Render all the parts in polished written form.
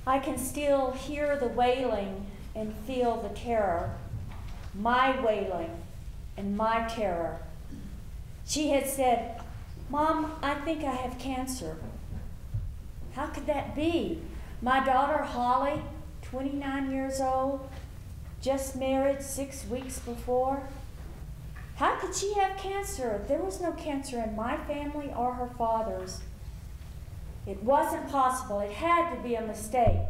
I can still hear the wailing and feel the terror, my wailing and my terror. She had said, "Mom, I think I have cancer." How could that be? My daughter Holly, 29 years old, just married 6 weeks before. How could she have cancer? There was no cancer in my family or her father's. It wasn't possible. It had to be a mistake.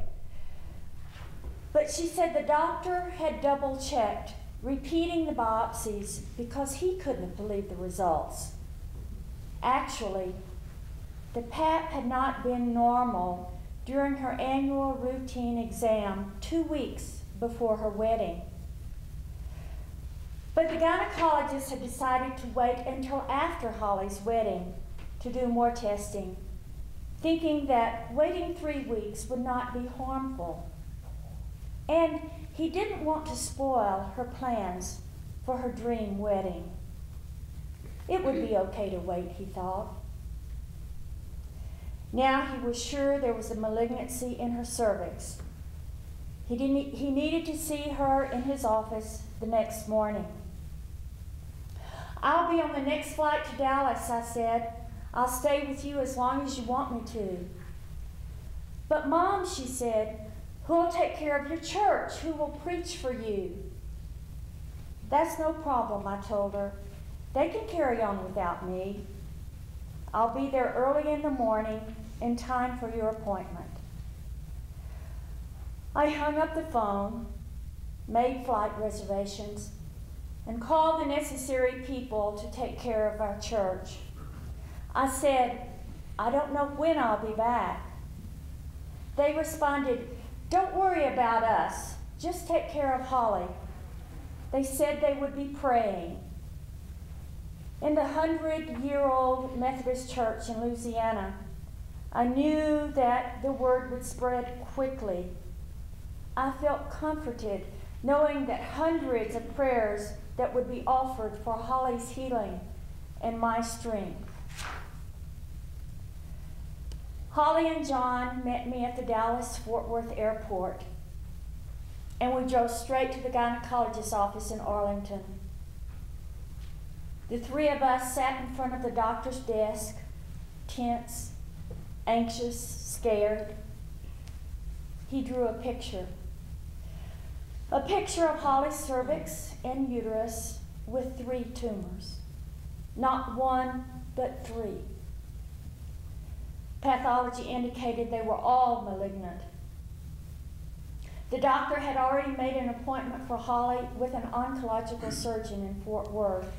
But she said the doctor had double-checked, repeating the biopsies because he couldn't believe the results. Actually, the Pap had not been normal during her annual routine exam 2 weeks before her wedding. But the gynecologist had decided to wait until after Holly's wedding to do more testing, thinking that waiting 3 weeks would not be harmful. And he didn't want to spoil her plans for her dream wedding. It would be okay to wait, he thought. Now he was sure there was a malignancy in her cervix. He needed to see her in his office the next morning. "I'll be on the next flight to Dallas," I said. "I'll stay with you as long as you want me to." "But Mom," she said, "who will take care of your church? Who will preach for you?" "That's no problem," I told her. "They can carry on without me. I'll be there early in the morning in time for your appointment." I hung up the phone, made flight reservations, and called the necessary people to take care of our church. I said, "I don't know when I'll be back." They responded, "Don't worry about us. Just take care of Holly." They said they would be praying. In the 100-year-old Methodist church in Louisiana, I knew that the word would spread quickly. I felt comforted knowing that hundreds of prayers that would be offered for Holly's healing and my strength. Holly and John met me at the Dallas-Fort Worth airport, and we drove straight to the gynecologist's office in Arlington. The three of us sat in front of the doctor's desk, tense, anxious, scared. He drew a picture of Holly's cervix and uterus with 3 tumors. Not one, but 3. Pathology indicated they were all malignant. The doctor had already made an appointment for Holly with an oncological surgeon in Fort Worth.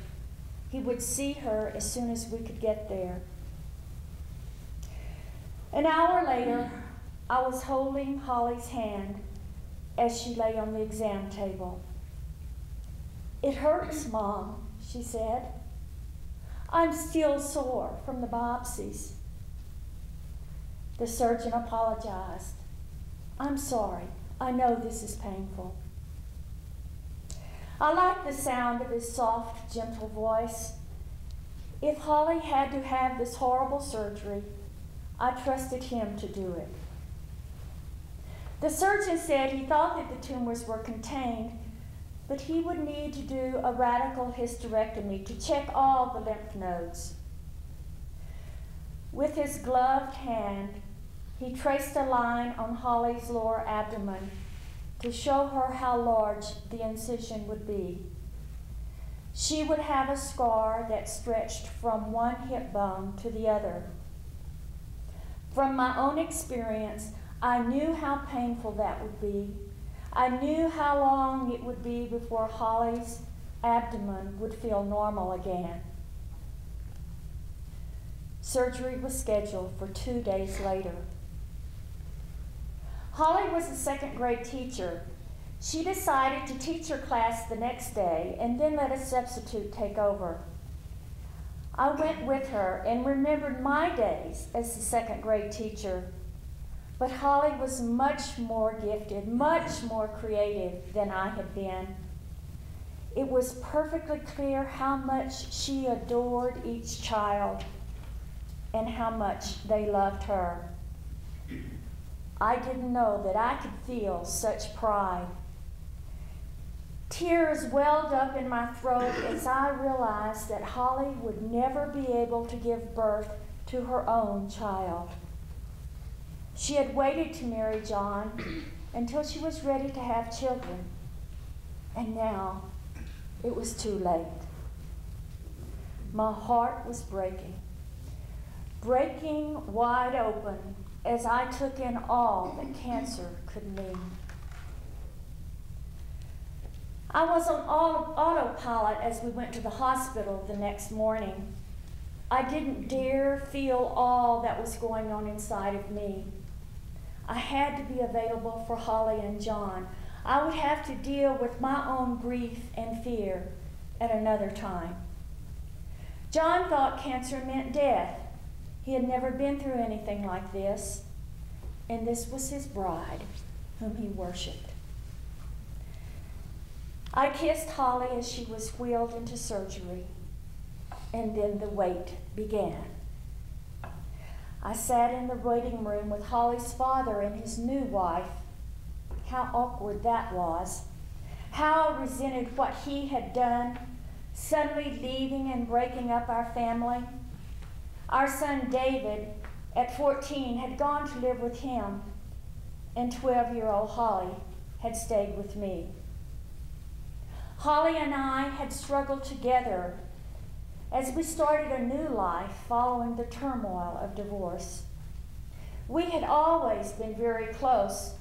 He would see her as soon as we could get there. An hour later, I was holding Holly's hand as she lay on the exam table. "It hurts, Mom," she said. "I'm still sore from the biopsies." The surgeon apologized. "I'm sorry. I know this is painful." I liked the sound of his soft, gentle voice. If Holly had to have this horrible surgery, I trusted him to do it. The surgeon said he thought that the tumors were contained, but he would need to do a radical hysterectomy to check all the lymph nodes. With his gloved hand, he traced a line on Holly's lower abdomen to show her how large the incision would be. She would have a scar that stretched from one hip bone to the other. From my own experience, I knew how painful that would be. I knew how long it would be before Holly's abdomen would feel normal again. Surgery was scheduled for 2 days later. Holly was a second-grade teacher. She decided to teach her class the next day and then let a substitute take over. I went with her and remembered my days as a second-grade teacher. But Holly was much more gifted, much more creative than I had been. It was perfectly clear how much she adored each child and how much they loved her. I didn't know that I could feel such pride. Tears welled up in my throat as I realized that Holly would never be able to give birth to her own child. She had waited to marry John until she was ready to have children, and now it was too late. My heart was breaking wide open as I took in all that cancer could mean. I was on autopilot as we went to the hospital the next morning. I didn't dare feel all that was going on inside of me. I had to be available for Holly and John. I would have to deal with my own grief and fear at another time. John thought cancer meant death. He had never been through anything like this, and this was his bride, whom he worshiped. I kissed Holly as she was wheeled into surgery, and then the wait began. I sat in the waiting room with Holly's father and his new wife. How awkward that was. How I resented what he had done, suddenly leaving and breaking up our family. Our son David, at 14, had gone to live with him, and 12-year-old Holly had stayed with me. Holly and I had struggled together as we started a new life following the turmoil of divorce. We had always been very close,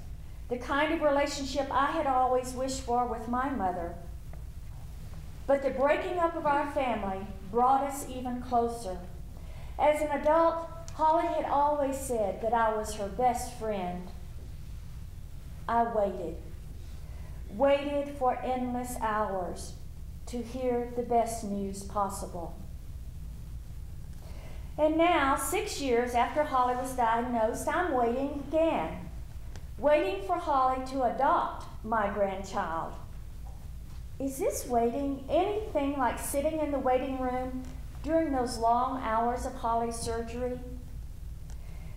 the kind of relationship I had always wished for with my mother. But the breaking up of our family brought us even closer. As an adult, Holly had always said that I was her best friend. I waited for endless hours to hear the best news possible. And now, 6 years after Holly was diagnosed, I'm waiting again, waiting for Holly to adopt my grandchild. Is this waiting anything like sitting in the waiting room during those long hours of Holly's surgery?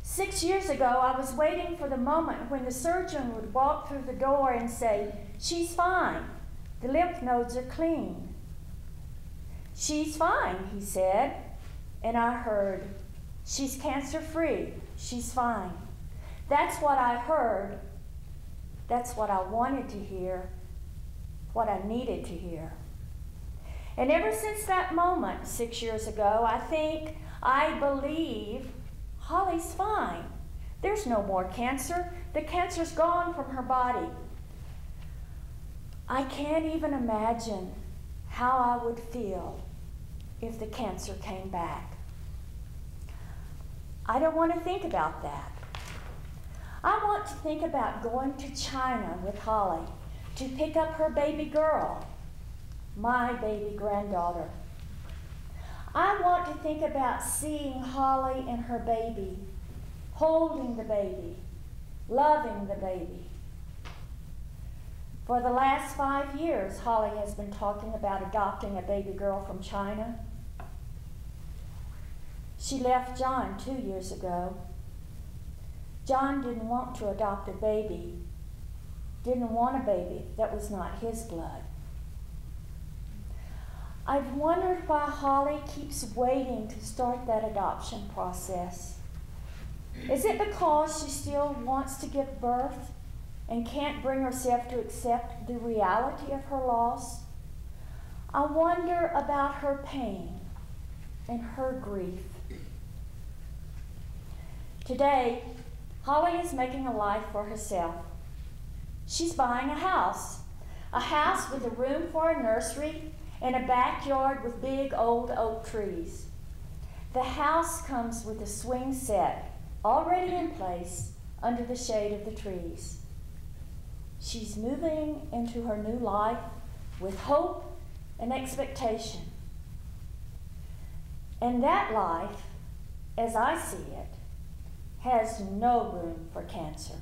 6 years ago, I was waiting for the moment when the surgeon would walk through the door and say, "She's fine. The lymph nodes are clean." "She's fine," he said, and I heard, "She's cancer-free. She's fine." That's what I heard. That's what I wanted to hear, what I needed to hear. And ever since that moment 6 years ago, I believe Holly's fine. There's no more cancer. The cancer's gone from her body. I can't even imagine how I would feel if the cancer came back. I don't want to think about that. I want to think about going to China with Holly to pick up her baby girl, my baby granddaughter. I want to think about seeing Holly and her baby, holding the baby, loving the baby. For the last 5 years, Holly has been talking about adopting a baby girl from China. She left John 2 years ago. John didn't want to adopt a baby, didn't want a baby that was not his blood. I've wondered why Holly keeps waiting to start that adoption process. Is it because she still wants to give birth and can't bring herself to accept the reality of her loss? I wonder about her pain and her grief. Today, Holly is making a life for herself. She's buying a house with a room for a nursery and a backyard with big old oak trees. The house comes with a swing set already in place under the shade of the trees. She's moving into her new life with hope and expectation. And that life, as I see it, has no room for cancer.